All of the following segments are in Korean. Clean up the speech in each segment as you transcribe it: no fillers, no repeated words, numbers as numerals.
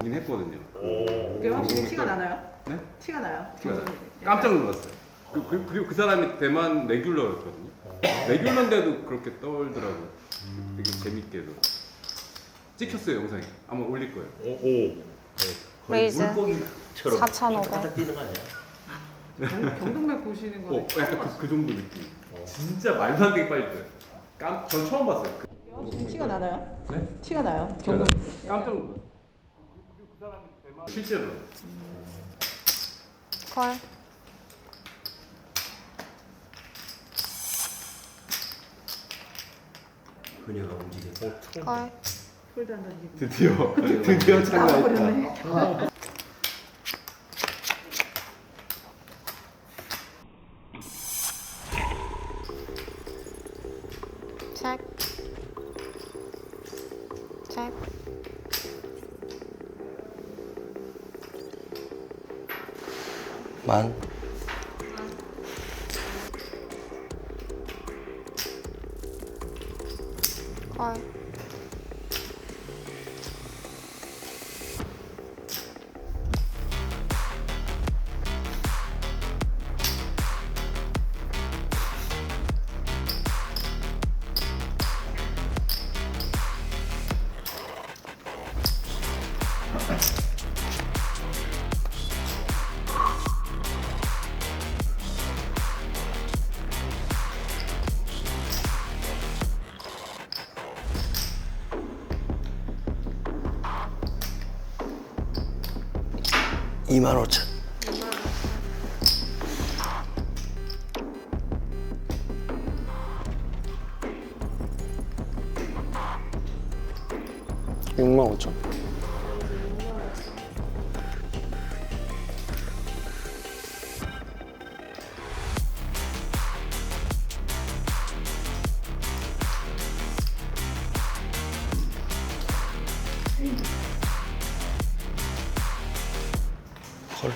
보긴 했거든요. 그게 확실히 티가 나나요? 네? 티가 나요? 티가 나요. 깜짝 놀랐어요. 그리고 그 사람이 대만 레귤러였거든요. 레귤러인데도 그렇게 떨더라고요. 되게 재밌게도. 찍혔어요, 영상에. 아마 올릴 거예요. 레이즈 물고기처럼 4,500. 바짝 뛰는 거 아니야? 경동맥 보시는 거는 약간 그 정도 느낌. 진짜 말도 안 되게 빨리 떠요. 전 처음 봤어요. 확실히 티가 나나요? 네? 티가 나요? 제가 경동 깜짝 놀랐어요. 그리고 그 사람이 대만 실제로. 콜. 그녀가 움직이고 콜. 폴드 안 던지고 드디어 참가했다. 나와버렸네. 체크. 체크. 만 콜. 이만 5천. 육만 5천. 콜.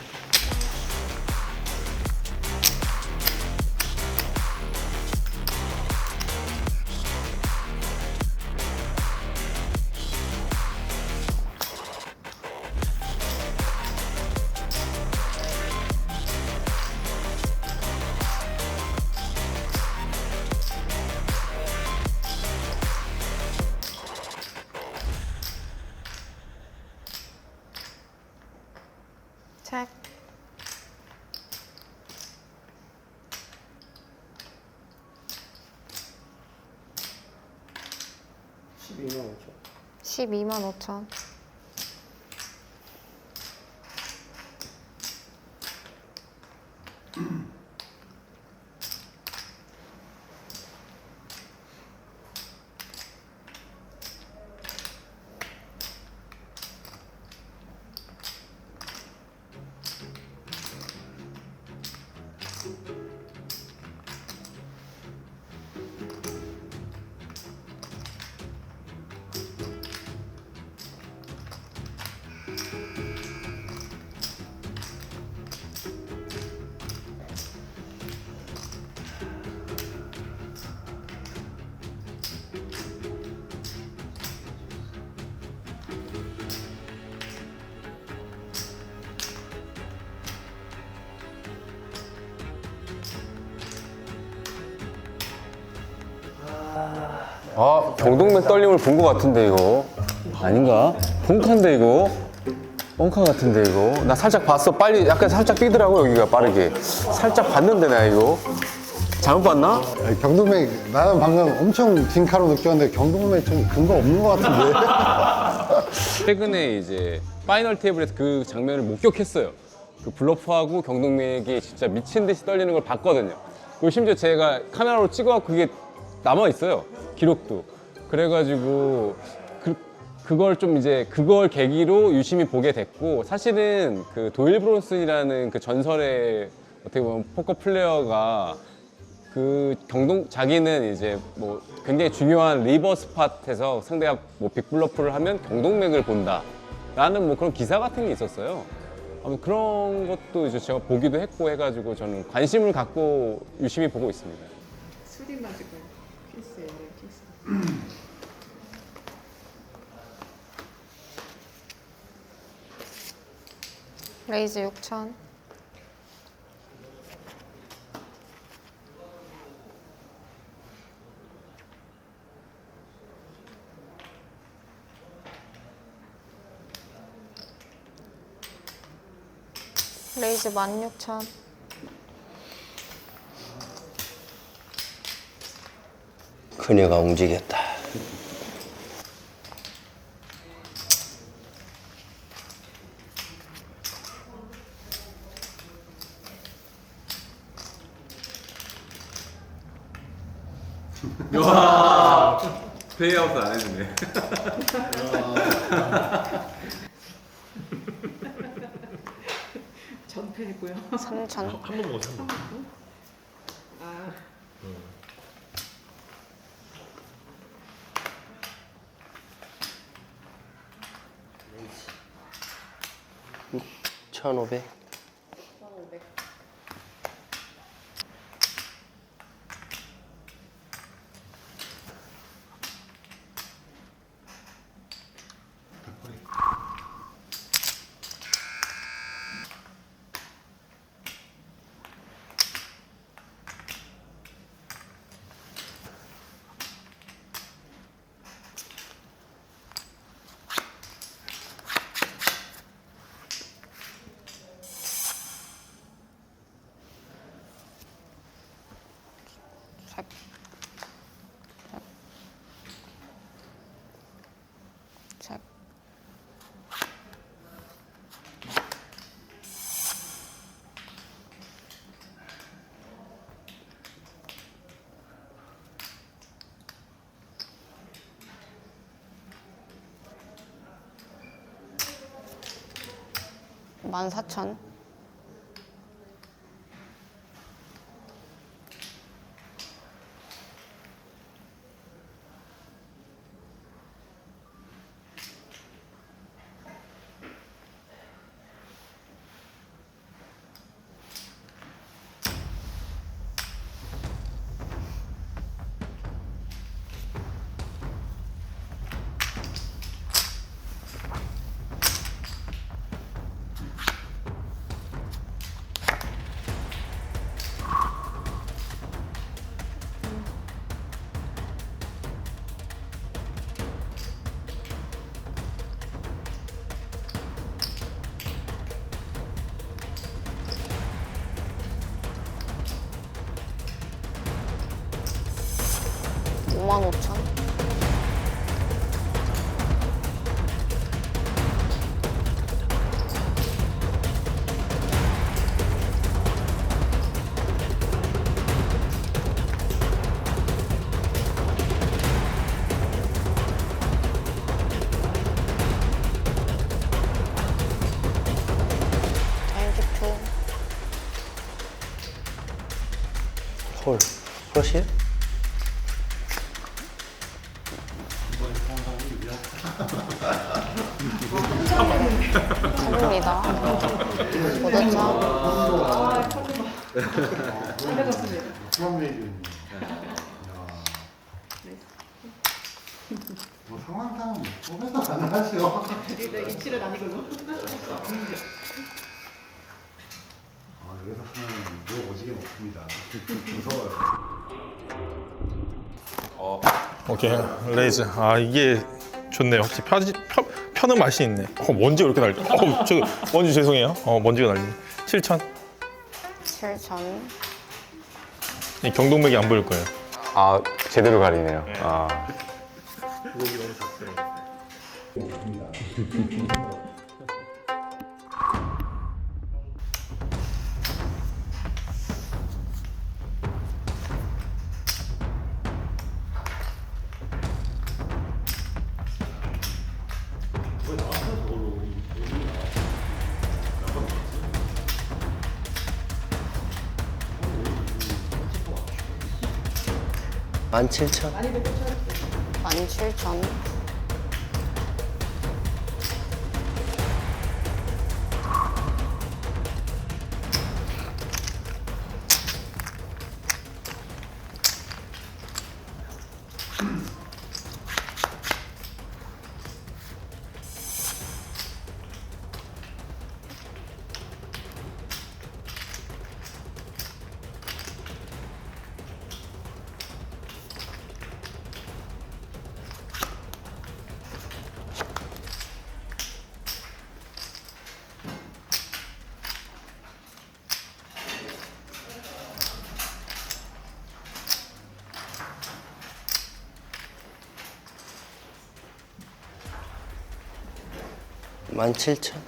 체크. (12만 5천) 12만 5천. 아, 경동맥 떨림을 본 것 같은데 이거 아닌가? 벙카인데 이거 벙카 같은데 이거 나 살짝 봤어. 빨리 약간 살짝 뛰더라고. 여기가 빠르게 살짝 봤는데 나 이거 잘못 봤나? 아니, 경동맥 나는 방금 엄청 딩카로 느꼈는데 경동맥 좀 근거 없는 것 같은데. 최근에 이제 파이널 테이블에서 그 장면을 목격했어요. 그 블러프하고 경동맥이 진짜 미친 듯이 떨리는 걸 봤거든요. 그리고 심지어 제가 카메라로 찍어갖고 그게 남아 있어요. 기록도. 그래가지고 그걸 좀 이제 그걸 계기로 유심히 보게 됐고, 사실은 그 도일 브론슨이라는 그 전설의 어떻게 보면 포커 플레이어가 그 자기는 이제 뭐 굉장히 중요한 리버 스팟에서 상대가 뭐 빅블러프를 하면 경동맥을 본다 라는 뭐 그런 기사 같은 게 있었어요. 아무튼 그런 것도 이제 제가 보기도 했고 해가지고 저는 관심을 갖고 유심히 보고 있습니다. 수딩 맞을 거예요. 키스예요, 키스. 레이즈 6천. 레이즈 16,000. 그녀가 움직였다. 와 페이아웃 안 해주네. 전패했고요. 3,000. 한 번 먹었어, 한 번. 아, 1,500. 1,500. 책. 책. 만 4천. 오만 5천. 홀. 플러시? 컵입니다. 5점. 잘 해봤습니다. 뭐 상황상 뽑아서 안 하죠. 입질은 아니고요. 여기서 하면 뭐 오지게 먹습니다. 무서워요. 오케이, 레이즈. 아, 이게 좋네요. 확실히 펴는 맛이 있네. 먼지가 이렇게 날려. 먼지 죄송해요. 먼지가 날리네. 7천. 7천. 이 경동맥이 안 보일 거예요. 아 제대로 가리네요. 아. 목이 너무 작어요. 만 7천. 17,000. 17,000.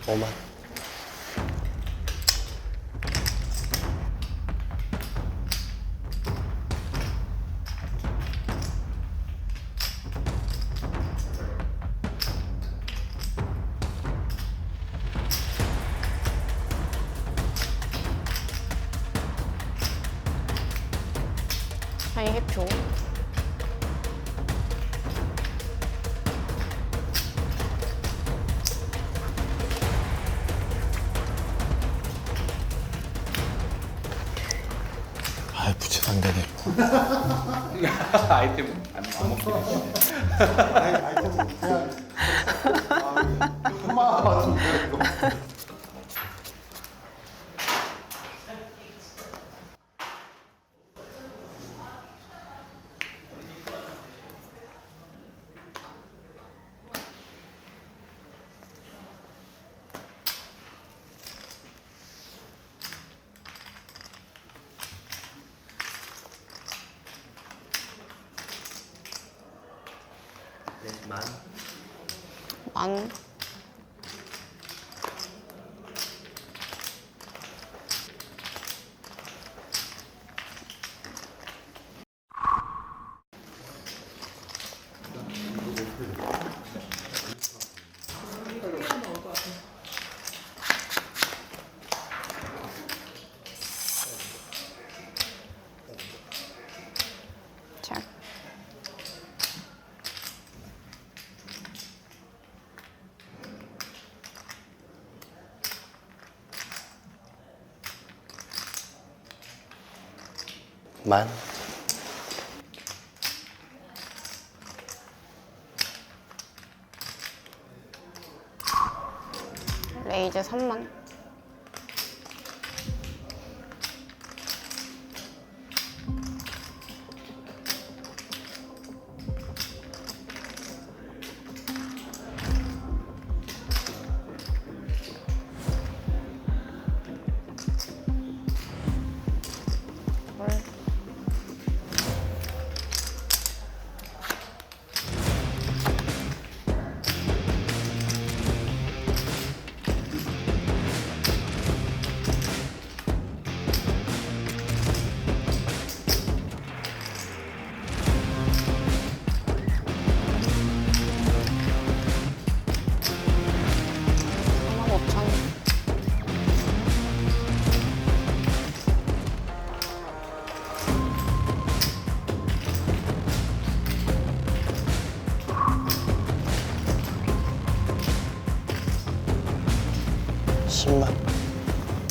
오만. 하이 해표. 아, 부채도 안 되네. 아이템 안 먹게 되네. 만. 자. 만. 레이즈 3만.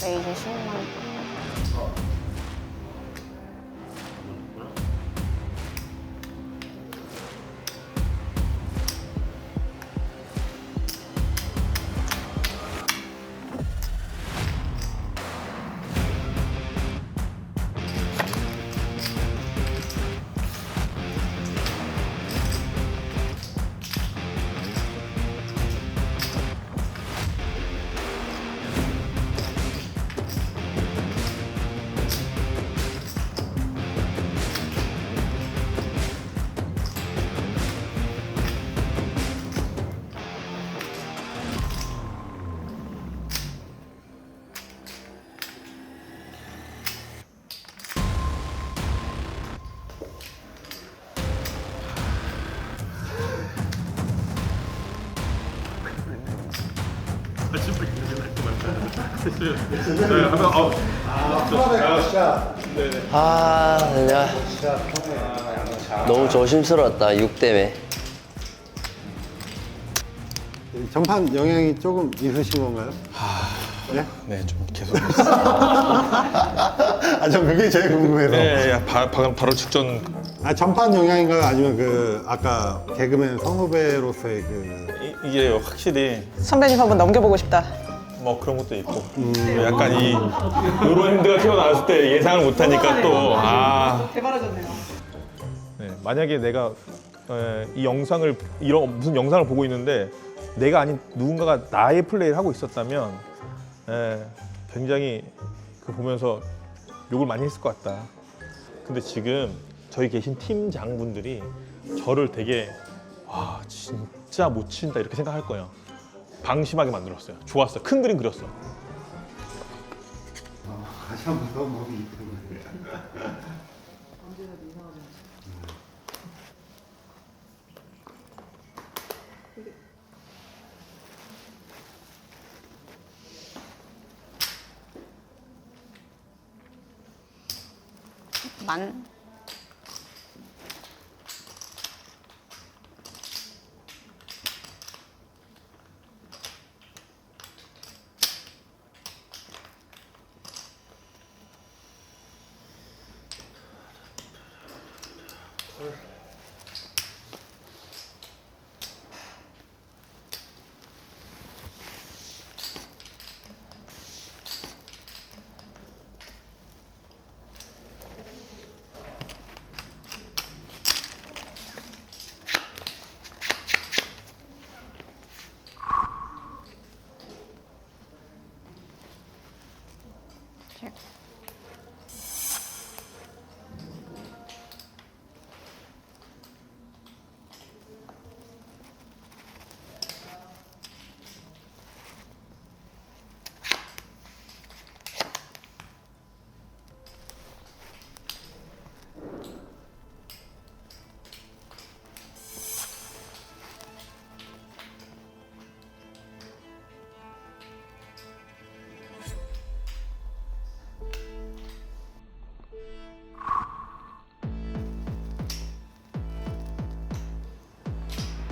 레이즈 10만. 아, 내가 너무 조심스러웠다, 6 때문에. 전판 영향이 조금 있으신 건가요? 예? 네, 좀 계속. 아, 전 그게 제일 궁금해서. 네, 바로 직전 아, 전판 영향인가요? 아니면 그 아까 개그맨 선후배로서의 그 이게 확실히 선배님 한번 넘겨보고 싶다. 뭐 그런 것도 있고 약간 이 요런 핸드가 튀어나왔을 때 예상을 못하니까 또 대바라졌네요. 네, 만약에 내가 이 영상을 무슨 영상을 보고 있는데 내가 아닌 누군가가 나의 플레이를 하고 있었다면 굉장히 그 보면서 욕을 많이 했을 것 같다. 근데 지금 저희 계신 팀장분들이 저를 되게 와 진짜 못 친다 이렇게 생각할 거예요. 방심하게 만들었어요. 좋았어. 큰 그림 그렸어. 가장 무서운 몸이 있는 만. 책.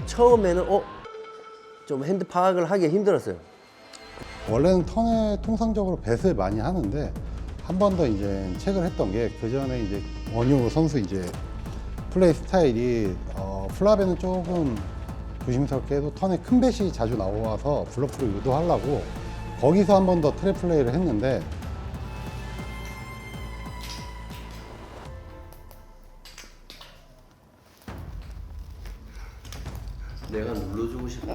처음에는 좀 핸드 파악을 하기 힘들었어요. 원래는 턴에 통상적으로 뱃을 많이 하는데 한 번 더 이제 체크를 했던 게 그 전에 이제 원효 선수 이제 플레이 스타일이 플랍에는 조금 조심스럽게 해도 턴에 큰 뱃이 자주 나와서 블러프를 유도하려고 거기서 한 번 더 트랩 플레이를 했는데 내가 눌러주고 싶어.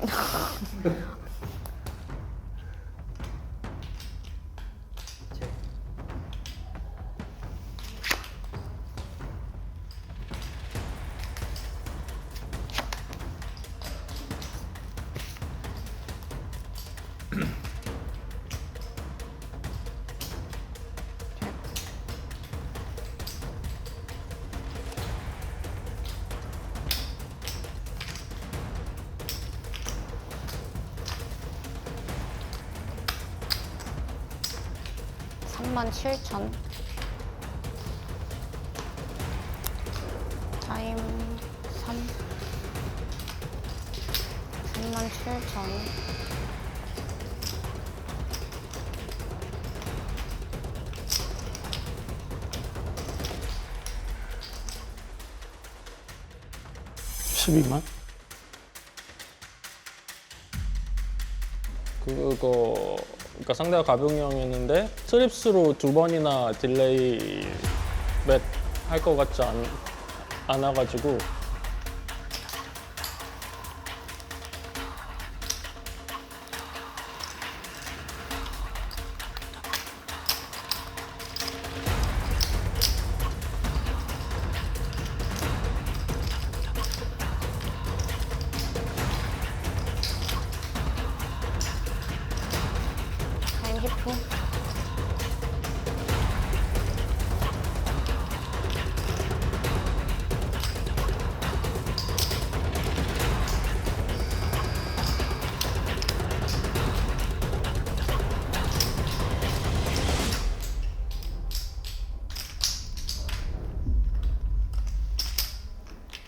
$37,000. 타임 3. 37,000. 그러니까 상대가 가병형이었는데 트립스로 2번이나 딜레이 맷 할 것 같지 않아가지고 타임 히프.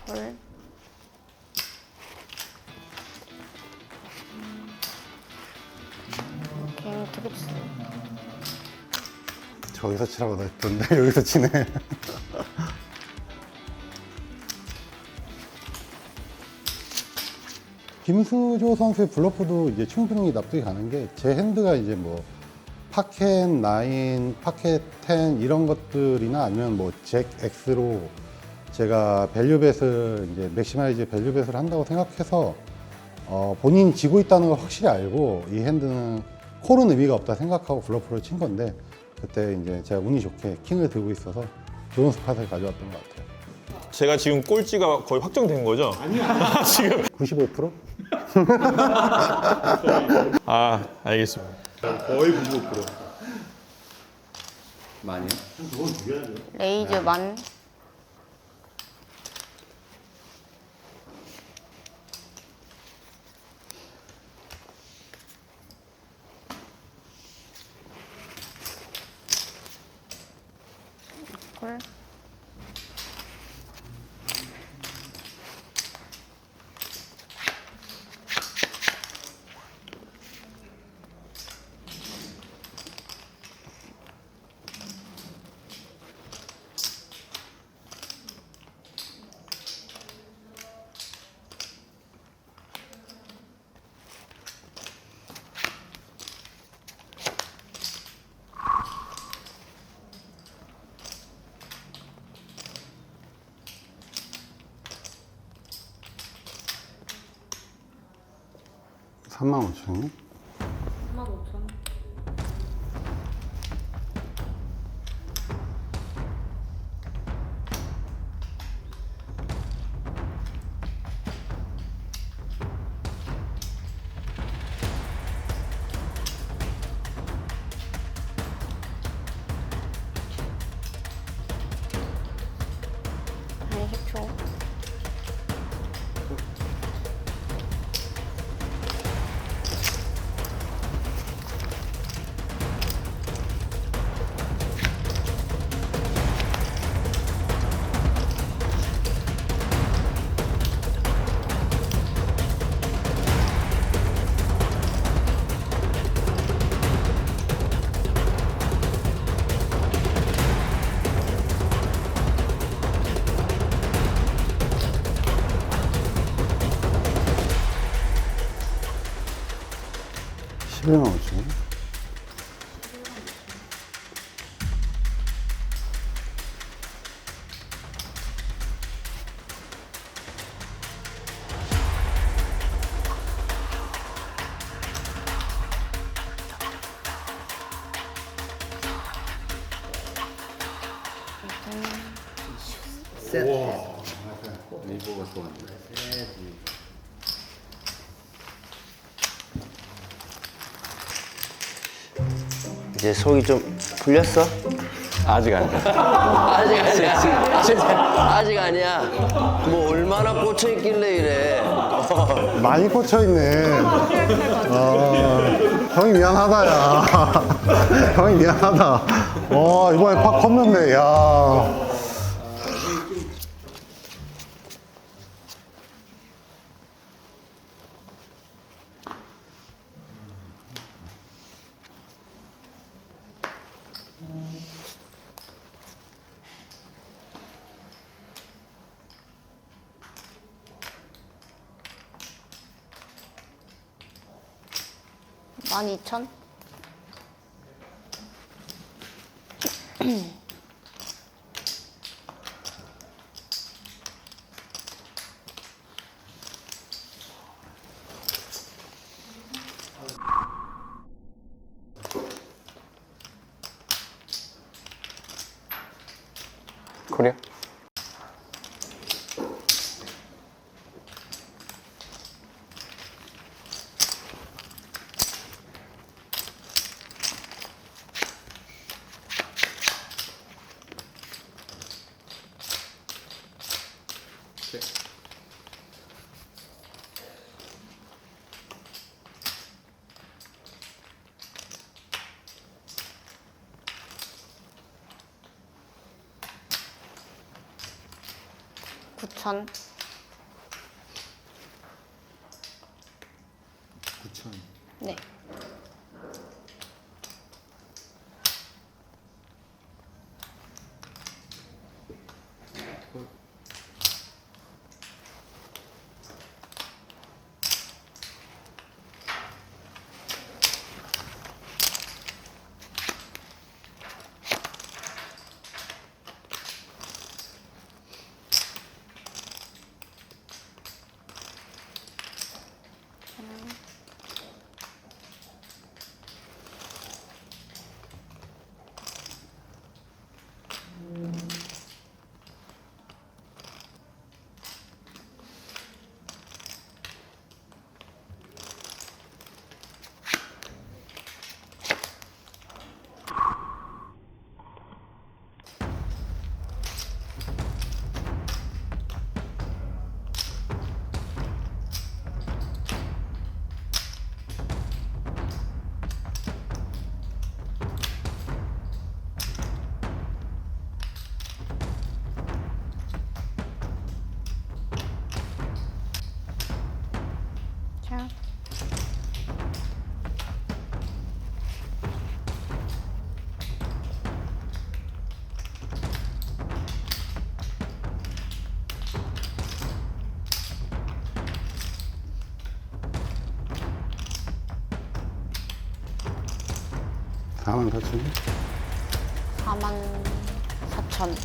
홀. 킹 트릭스. 저기서 치라고 했던데 여기서 치네. 김수조 선수의 블러프도 이제 충분히 납득이 가는 게 제 핸드가 이제 뭐 파켓 9, 파켓 10 이런 것들이나 아니면 뭐 잭 X로 제가 밸류벳을 이제 맥시마이즈 밸류벳을 한다고 생각해서 본인이 지고 있다는 걸 확실히 알고 이 핸드는 콜은 의미가 없다 생각하고 블러프를 친 건데 그때 이제 제가 운이 좋게 킹을 들고 있어서 좋은 스팟을 가져왔던 것 같아요. 제가 지금 꼴찌가 거의 확정된 거죠? 아니야. 지금 95%? 아 알겠습니다. 거의 95%. 많이요? 레이즈 만. 콜. 삼 35,000원? 35,000원. 한 10초. 십일만 5천원? 네이버가 좋았네. 이제 속이 좀 풀렸어? 아직 안 돼. 아직 아니야. 아직 아니야. 뭐 얼마나 꽂혀 있길래 이래. 많이 꽂혀있네. 형이 미안하다, 야. 형이 미안하다. 이번에 팍 컸는데, 야. 만 2천. 콜이요? 구천. 9천. 네. 자. 사만 4천. 44,000.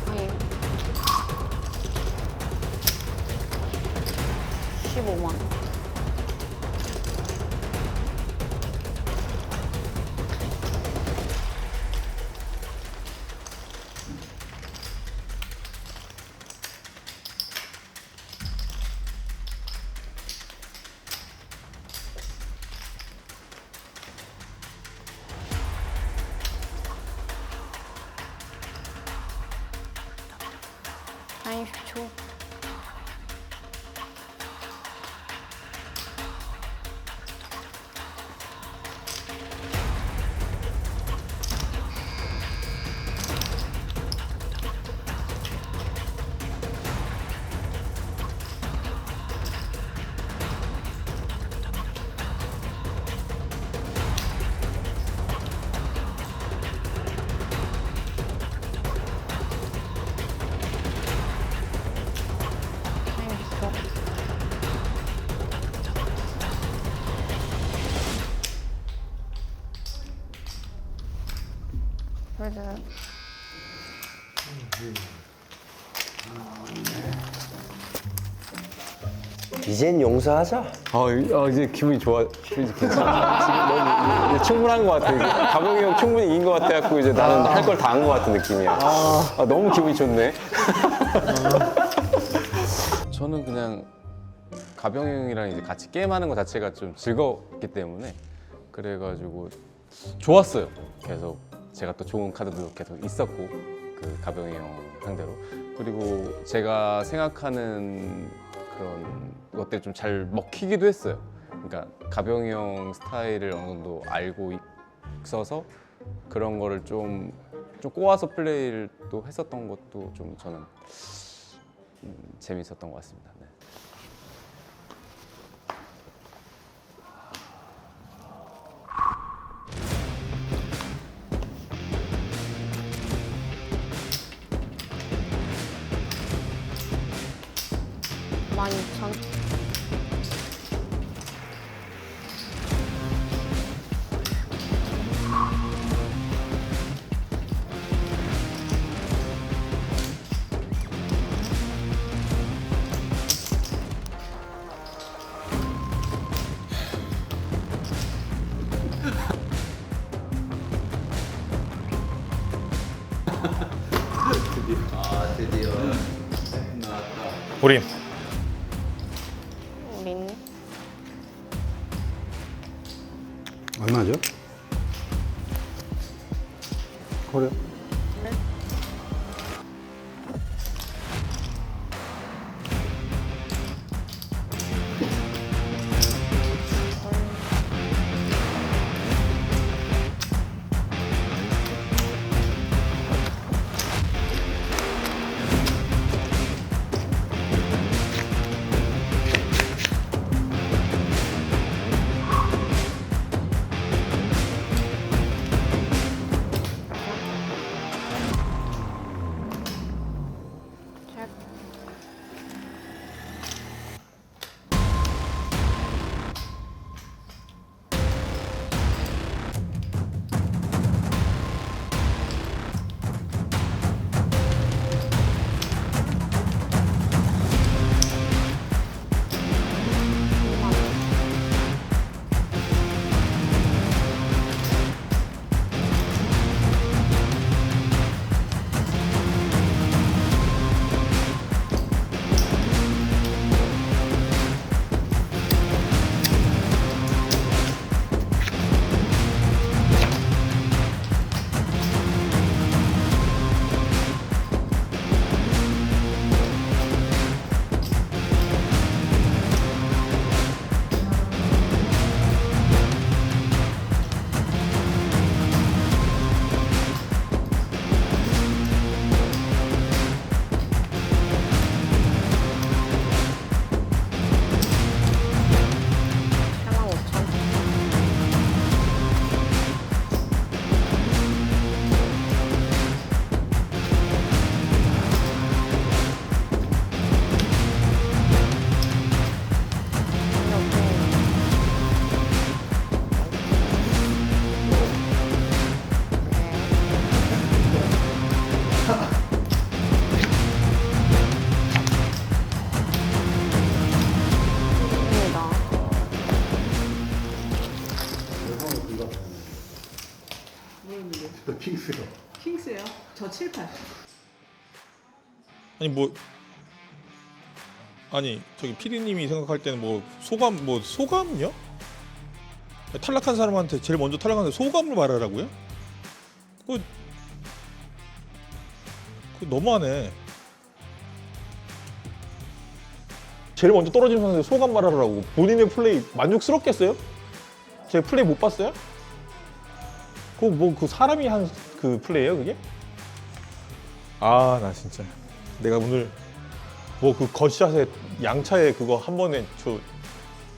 아니. 15만. 아니, 10초. 그래도 이젠 용서하자. 이제 기분이 좋아. 이제 괜찮아. 지금 너무 이제 충분한 것 같아. 가병이 형 충분히 이긴 것 같아갖고 이제 나는 할 걸 다 한 것 같은 느낌이야. 너무 기분이 좋네. 저는 그냥 가병이 형이랑 이제 같이 게임하는 것 자체가 좀 즐거웠기 때문에 그래가지고 좋았어요. 계속 제가 또 좋은 카드도 계속 있었고 그 가병이 형 상대로 그리고 제가 생각하는 그런 것들이 좀 잘 먹히기도 했어요. 그러니까 가병이 형 스타일을 어느 정도 알고 있어서 그런 거를 좀 꼬아서 플레이를 또 했었던 것도 좀 저는 재밌었던 것 같습니다. 네. 많이 2,000. 우린 우린 얼마죠? 고려. 킹스요. 킹스요? 저 7, 8. 아니 저기 피디님이 생각할 때는 뭐 소감요? 탈락한 사람한테 제일 먼저 탈락한 사람 소감을 말하라고요? 그거 너무하네. 제일 먼저 떨어진 선수의 소감 말하라고. 본인의 플레이 만족스럽겠어요? 제 플레이 못 봤어요? 그 사람이 한 그 플레이예요 그게? 아 나 진짜 내가 오늘 뭐 그 겉샷에 양차에 그거 한 번에 저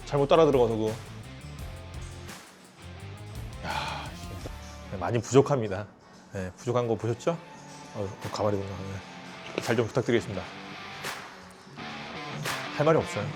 잘못 따라 들어가서 그거 야 많이 부족합니다. 네, 부족한 거 보셨죠? 가발이구나. 네. 잘 좀 부탁드리겠습니다. 할 말이 없어요.